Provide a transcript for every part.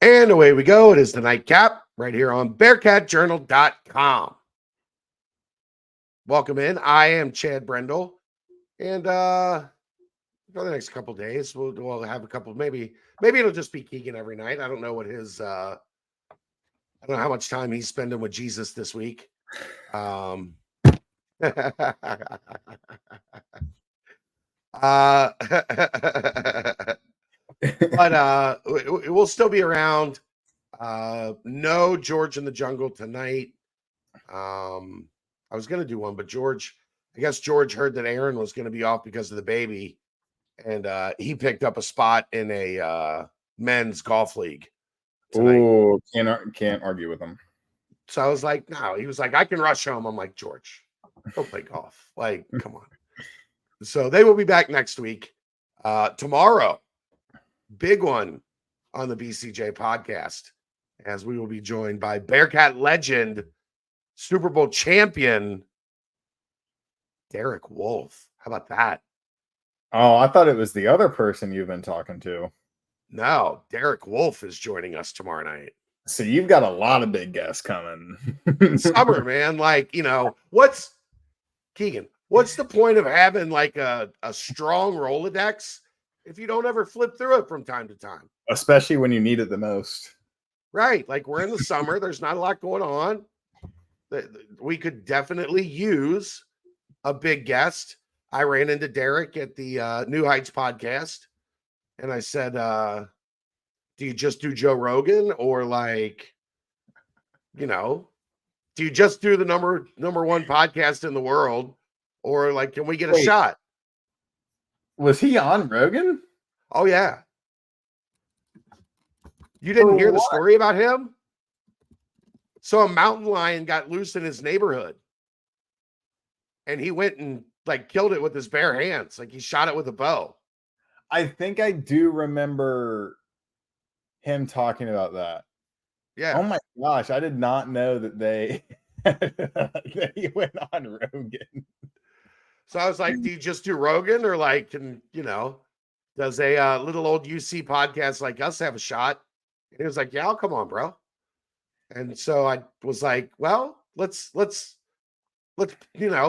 And away we go. It is the Night Cap right here on BearcatJournal.com. Welcome in. I am Chad Brendel. And for the next couple days, we'll have a couple, maybe it'll just be Keegan every night. I don't know what his I don't know how much time he's spending with Jesus this week. But we'll still be around. No George in the Jungle tonight. I was gonna do one, but I guess George heard that Aaron was gonna be off because of the baby, and he picked up a spot in a men's golf league tonight. Oh, can't argue with him. So I was like, no, he was like, I can rush home. I'm like, George, go play golf. Like, come on. So they will be back next week. Tomorrow, big one on the BCJ podcast, as we will be joined by Bearcat legend, Super Bowl champion, Derek Wolfe. How about that? Oh, I thought it was the other person you've been talking to. No, Derek Wolfe is joining us tomorrow night. So you've got a lot of big guests coming. Summer, man. Like, what's the point of having like a strong Rolodex if you don't ever flip through it from time to time? Especially when you need it the most. Right. Like, we're in the summer. There's not a lot going on. We could definitely use a big guest. I ran into Derek at the New Heights podcast, and I said, do you just do Joe Rogan, or like, do you just do the number one podcast in the world, or like, can we get a shot? Was he on Rogan? Oh yeah. You didn't hear the story about him? So a mountain lion got loose in his neighborhood, and he went and like killed it with his bare hands. Like, he shot it with a bow. I think I do remember him talking about that. Yeah. Oh my gosh, I did not know that that he went on Rogan. So I was like, do you just do Rogan, or like, does a little old UC podcast like us have a shot? And he was like, yeah, I'll come on, bro. And so I was like, well, let's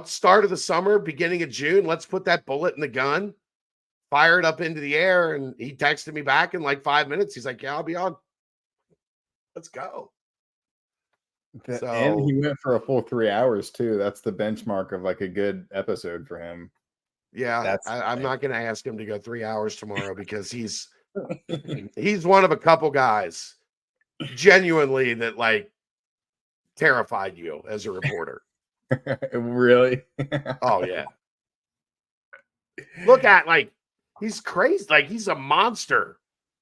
start of the summer, beginning of June, let's put that bullet in the gun, fire it up into the air. And he texted me back in like 5 minutes. He's like, yeah, I'll be on. Let's go. And he went for a full 3 hours too. That's the benchmark of like a good episode for him. Yeah, I'm not going to ask him to go 3 hours tomorrow because he's one of a couple guys genuinely that like terrified you as a reporter. Really? Oh yeah. Look at, like, he's crazy. Like, he's a monster.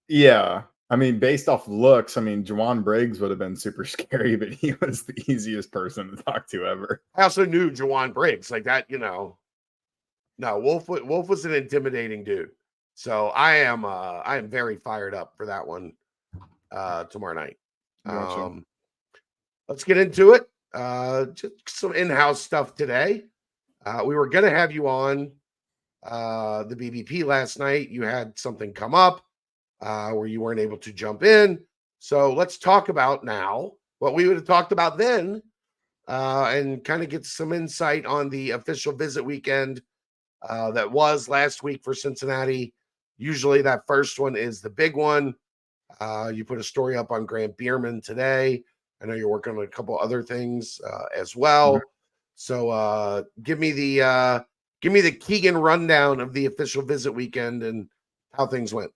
Yeah. I mean, based off looks, I mean, Juwan Briggs would have been super scary, but he was the easiest person to talk to ever. I also knew Juwan Briggs like that, No, Wolf was an intimidating dude. So I am very fired up for that one tomorrow night. Gotcha. Let's get into it. Just some in-house stuff today. We were going to have you on the BBP last night. You had something come up where you weren't able to jump in. So let's talk about now what we would have talked about then and kind of get some insight on the official visit weekend that was last week for Cincinnati. Usually that first one is the big one. You put a story up on Grant Bierman today. I know you're working on a couple other things as well. Mm-hmm. So give me the Keegan rundown of the official visit weekend and how things went.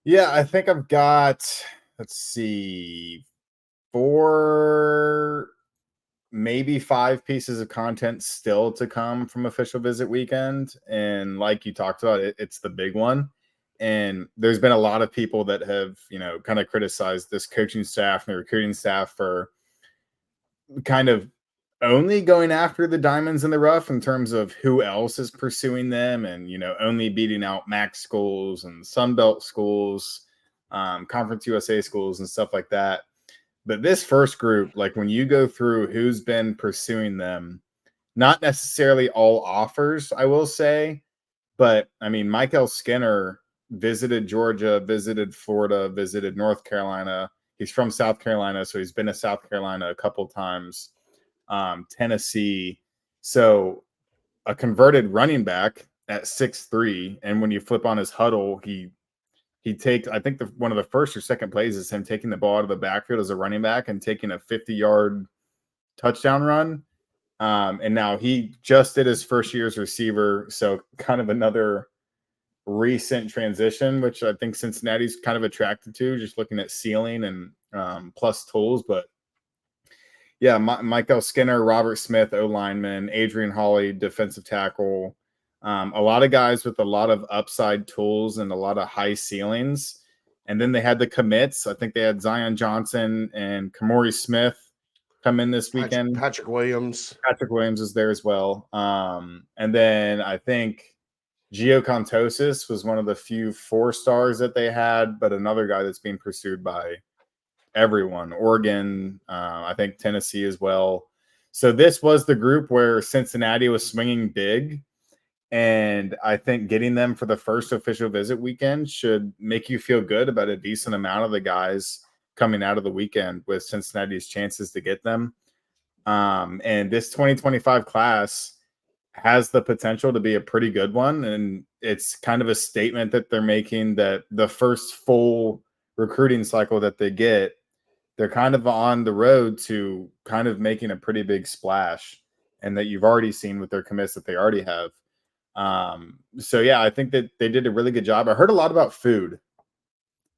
Yeah, I think I've got, let's see, 4, maybe 5 pieces of content still to come from official visit weekend. And like you talked about, it's the big one. And there's been a lot of people that have, kind of criticized this coaching staff and the recruiting staff for kind of only going after the diamonds in the rough in terms of who else is pursuing them and, only beating out MAC schools and Sunbelt schools, Conference USA schools and stuff like that. But this first group, like when you go through who's been pursuing them, not necessarily all offers, I will say, but I mean, Michael Skinner visited Georgia, visited Florida, visited North Carolina. He's from South Carolina, so he's been to South Carolina a couple times. Tennessee. So a converted running back at 6'3", and when you flip on his huddle, he takes, I think one of the first or second plays is him taking the ball out of the backfield as a running back and taking a 50-yard touchdown run. And now he just did his first year as receiver, so kind of another recent transition, which I think Cincinnati's kind of attracted to, just looking at ceiling and plus tools. But yeah, Michael Skinner, Robert Smith, O-lineman, Adrian Hawley, defensive tackle. A lot of guys with a lot of upside tools and a lot of high ceilings. And then they had the commits. I think they had Zion Johnson and Kamori Smith come in this weekend. Patrick Williams. Patrick Williams is there as well. And then I think Gio Contosis was one of the few 4-stars that they had, but another guy that's being pursued by everyone. Oregon, I think Tennessee as well. So this was the group where Cincinnati was swinging big. And I think getting them for the first official visit weekend should make you feel good about a decent amount of the guys coming out of the weekend with Cincinnati's chances to get them. And this 2025 class has the potential to be a pretty good one. And it's kind of a statement that they're making that the first full recruiting cycle that they get, they're kind of on the road to kind of making a pretty big splash, and that you've already seen with their commits that they already have. So yeah, I think that they did a really good job. I heard a lot about food.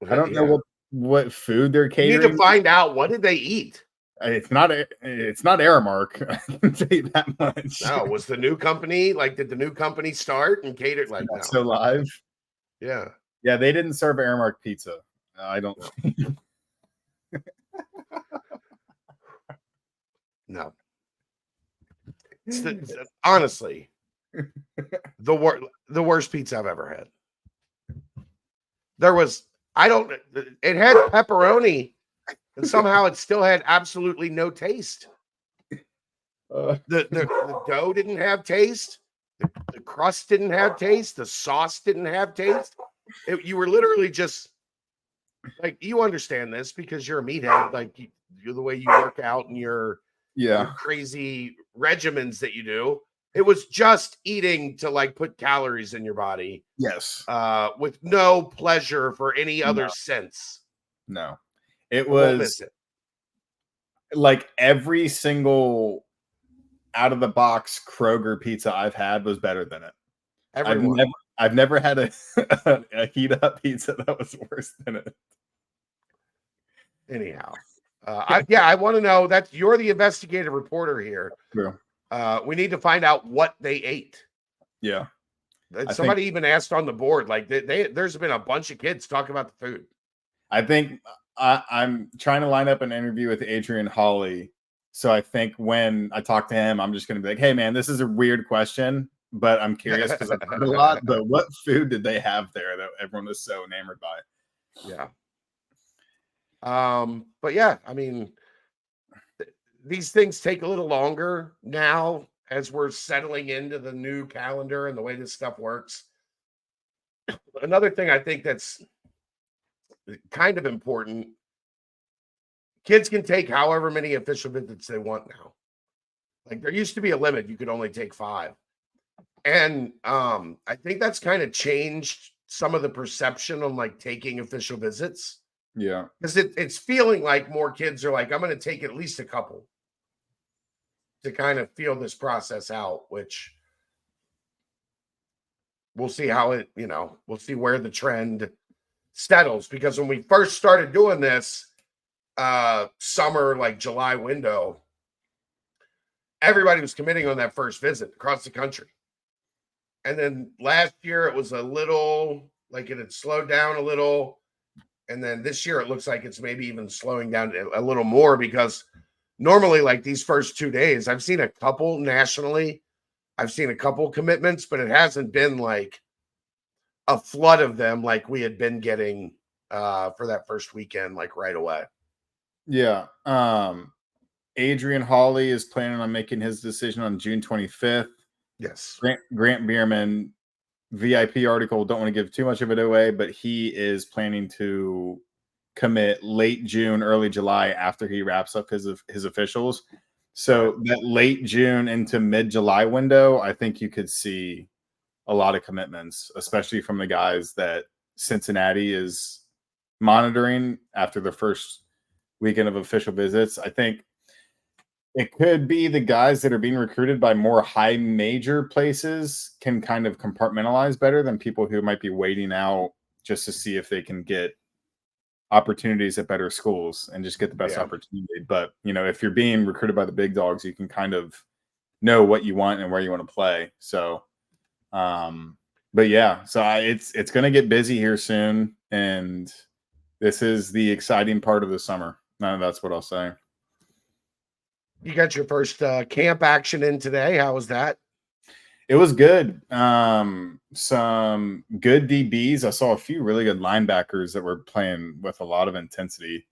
I don't know what food they're catering. You need to find out, what did they eat? It's not Aramark. I can tell you that much. No, was the new company, like, did the new company start and cater like that? So live? Yeah. Yeah, they didn't serve Aramark pizza. I don't know. No. Honestly, the worst pizza I've ever had. It had pepperoni, and somehow it still had absolutely no taste. The dough didn't have taste. The crust didn't have taste. The sauce didn't have taste. You were literally just like, you understand this because you're a meathead. Like, you're the way you work out and your crazy regimens that you do. It was just eating to, like, put calories in your body. Yes. With no pleasure for any other sense. No. It was like every single out of the box Kroger pizza I've had was better than it. I've never had a heat up pizza that was worse than it. Anyhow, I want to know that you're the investigative reporter here. Yeah. We need to find out what they ate. Yeah. Somebody even asked on the board, like, there's been a bunch of kids talking about the food. I think I'm trying to line up an interview with Adrian Hawley. So I think when I talk to him, I'm just going to be like, hey, man, this is a weird question, but I'm curious because I've heard a lot. But what food did they have there that everyone was so enamored by? Yeah. But yeah, I mean, these things take a little longer now as we're settling into the new calendar and the way this stuff works. Another thing I think that's kind of important, kids can take however many official visits they want now. Like, there used to be a limit. You could only take 5. And I think that's kind of changed some of the perception on, like, taking official visits. Yeah. Because it's feeling like more kids are like, I'm going to take at least a couple to kind of feel this process out, which we'll see how we'll see where the trend settles. Because when we first started doing this summer, like July window, everybody was committing on that first visit across the country. And then last year it was a little, like, it had slowed down a little. And then this year it looks like it's maybe even slowing down a little more, because normally, like, these first 2 days, I've seen a couple nationally. I've seen a couple commitments, but it hasn't been like a flood of them like we had been getting for that first weekend, like, right away. Yeah. Adrian Hawley is planning on making his decision on June 25th. Yes. Grant Bierman VIP article. Don't want to give too much of it away, but he is planning to commit late June, early July after he wraps up his officials. So that late June into mid-July window, I think you could see a lot of commitments, especially from the guys that Cincinnati is monitoring after the first weekend of official visits. I think it could be the guys that are being recruited by more high major places can kind of compartmentalize better than people who might be waiting out just to see if they can get opportunities at better schools and just get the best opportunity. But, if you're being recruited by the big dogs, you can kind of know what you want and where you want to play. So, but yeah, so it's going to get busy here soon. And this is the exciting part of the summer. That's what I'll say. You got your first camp action in today. How was that? It was good. Some good DBs. I saw a few really good linebackers that were playing with a lot of intensity.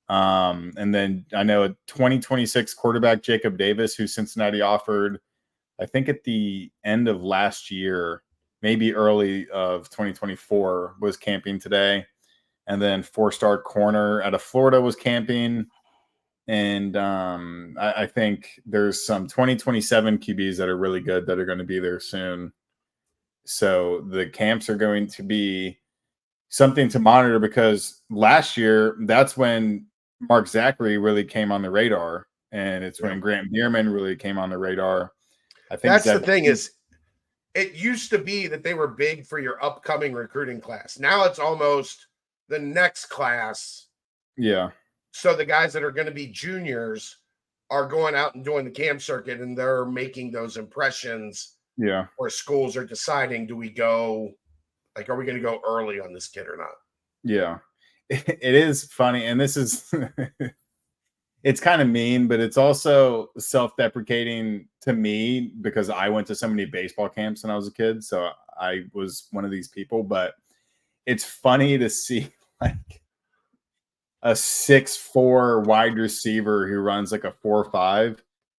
And then I know a 2026 quarterback, Jacob Davis, who Cincinnati offered, I think at the end of last year, maybe early of 2024, was camping today. And then 4-star corner out of Florida was camping. And I think there's some 2027 QBs that are really good that are going to be there soon. So the camps are going to be something to monitor, because last year, that's when Mark Zachary really came on the radar. And it's when Grant Bierman really came on the radar. I think that's the thing is, it used to be that they were big for your upcoming recruiting class. Now it's almost the next class. Yeah. So the guys that are going to be juniors are going out and doing the camp circuit, and they're making those impressions. Yeah. Where schools are deciding, do we go, like, are we going to go early on this kid or not? Yeah. It is funny. And this is, it's kind of mean, but it's also self-deprecating to me, because I went to so many baseball camps when I was a kid. So I was one of these people, but it's funny to see like a 6'4" wide receiver who runs like a 4.5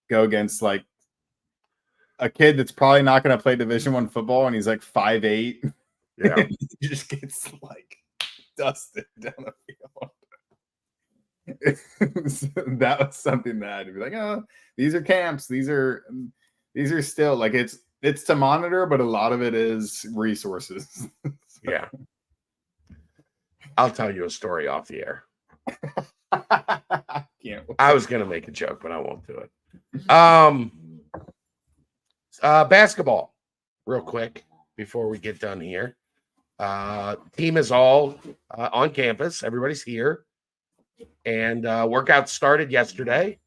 go against like a kid that's probably not going to play Division I football, and he's like 5'8". Yeah. He just gets like dusted down the field. That was something that I'd be like, oh, these are camps. These are still like, it's to monitor, but a lot of it is resources. Yeah. I'll tell you a story off the air. I was going to make a joke, but I won't do it. Basketball, real quick, before we get done here. Team is all on campus. Everybody's here. And workouts started yesterday.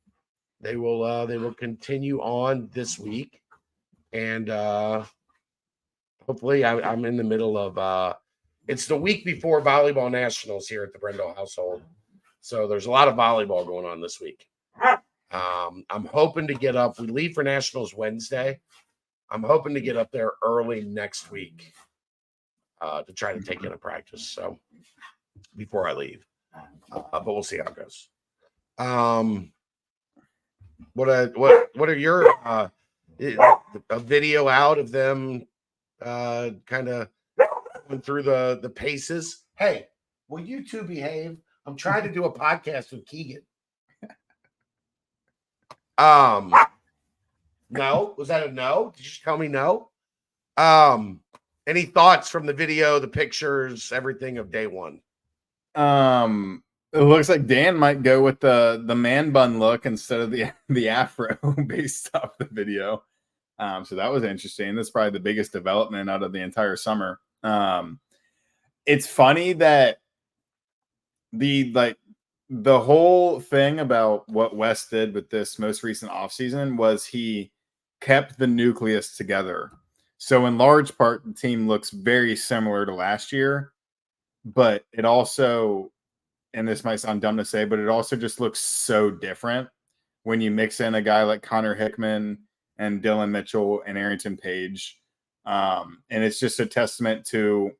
They will continue on this week. And hopefully I'm in the middle of it's the week before volleyball nationals here at the Brendel household. So there's a lot of volleyball going on this week. I'm hoping to get up. We leave for nationals Wednesday. I'm hoping to get up there early next week to try to take in a practice. So before I leave, but we'll see how it goes. What are your a video out of them kind of going through the paces? Hey, will you two behave? I'm trying to do a podcast with Keegan. No, was that a no? Did you just tell me no? Any thoughts from the video, the pictures, everything of day one? It looks like Dan might go with the man bun look instead of the afro based off the video. So that was interesting. That's probably the biggest development out of the entire summer. It's funny that the whole thing about what West did with this most recent offseason was he kept the nucleus together. So in large part, the team looks very similar to last year, but it also, and this might sound dumb to say, but it also just looks so different when you mix in a guy like Connor Hickman and Dylan Mitchell and Arrington Page. And it's just a testament to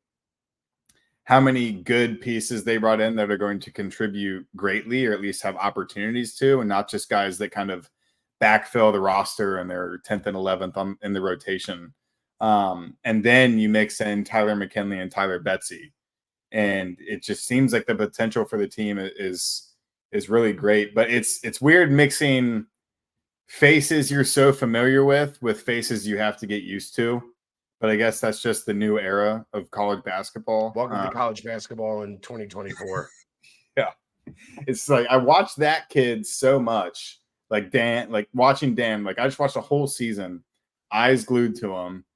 how many good pieces they brought in that are going to contribute greatly, or at least have opportunities to, and not just guys that kind of backfill the roster and they're 10th and 11th in the rotation. And then you mix in Tyler McKinley and Tyler Betsy. And it just seems like the potential for the team is really great. But it's weird mixing faces you're so familiar with faces you have to get used to. But I guess that's just the new era of college basketball. Welcome to college basketball in 2024. Yeah. It's like I watched that kid so much. Like Dan, like watching Dan, like I just watched a whole season, eyes glued to him.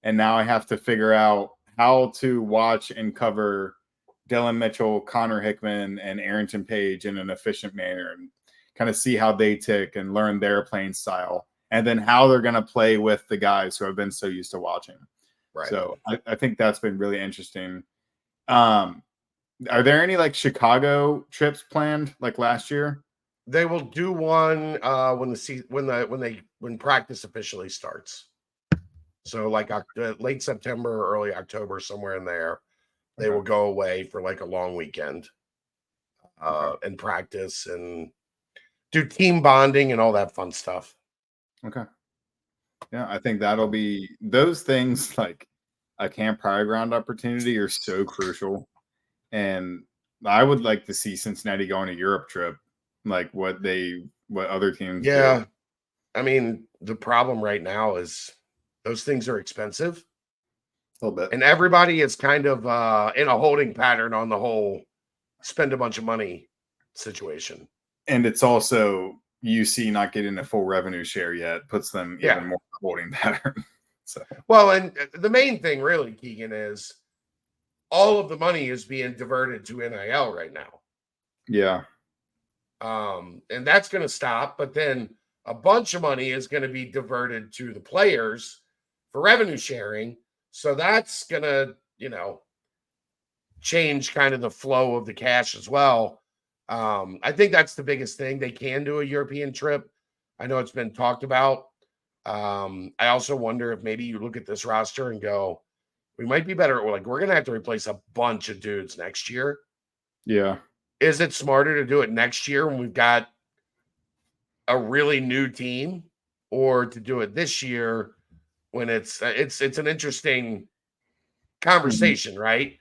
And now I have to figure out how to watch and cover Dylan Mitchell, Connor Hickman, and Arrington Page in an efficient manner and kind of see how they tick and learn their playing style. And then how they're going to play with the guys who I've been so used to watching. Right. So I think that's been really interesting. Are there any like Chicago trips planned like last year? They will do one when practice officially starts. So like late September, early October, somewhere in there, they will go away for like a long weekend and practice and do team bonding and all that fun stuff. Okay. Yeah, I think that'll be those things like a Camp Pride Ground opportunity are so crucial. And I would like to see Cincinnati go on a Europe trip, like what other teams do. I mean, the problem right now is those things are expensive. A little bit. And everybody is kind of in a holding pattern on the whole spend a bunch of money situation. And it's also UC not getting a full revenue share yet puts them even more holding pattern. So well, and the main thing really, Keegan, is all of the money is being diverted to NIL right now. Yeah. And that's going to stop, but then a bunch of money is going to be diverted to the players for revenue sharing. So that's going to, change kind of the flow of the cash as well. I think that's the biggest thing. They can do a European trip. I know it's been talked about. I also wonder if maybe you look at this roster and go, we might be better. Like, we're going to have to replace a bunch of dudes next year. Yeah. Is it smarter to do it next year when we've got a really new team, or to do it this year when it's an interesting conversation, right?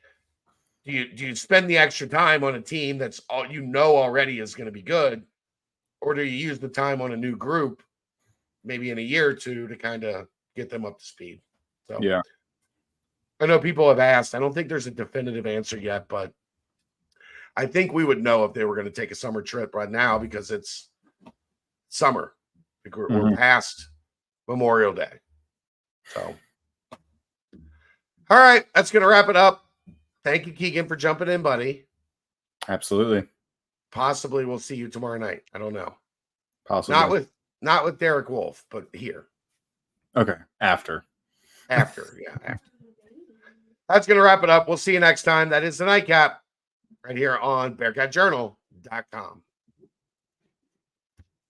Do you spend the extra time on a team that's all already is going to be good, or do you use the time on a new group maybe in a year or two to kind of get them up to speed? So yeah, I know people have asked. I don't think there's a definitive answer yet, but I think we would know if they were going to take a summer trip right now because it's summer. Like we're past Memorial Day. So, all right, that's going to wrap it up. Thank you, Keegan, for jumping in, buddy. Absolutely. Possibly we'll see you tomorrow night. I don't know. Possibly. Not with Derek Wolf, but here. Okay. After. After. That's going to wrap it up. We'll see you next time. That is the Nightcap right here on BearcatJournal.com.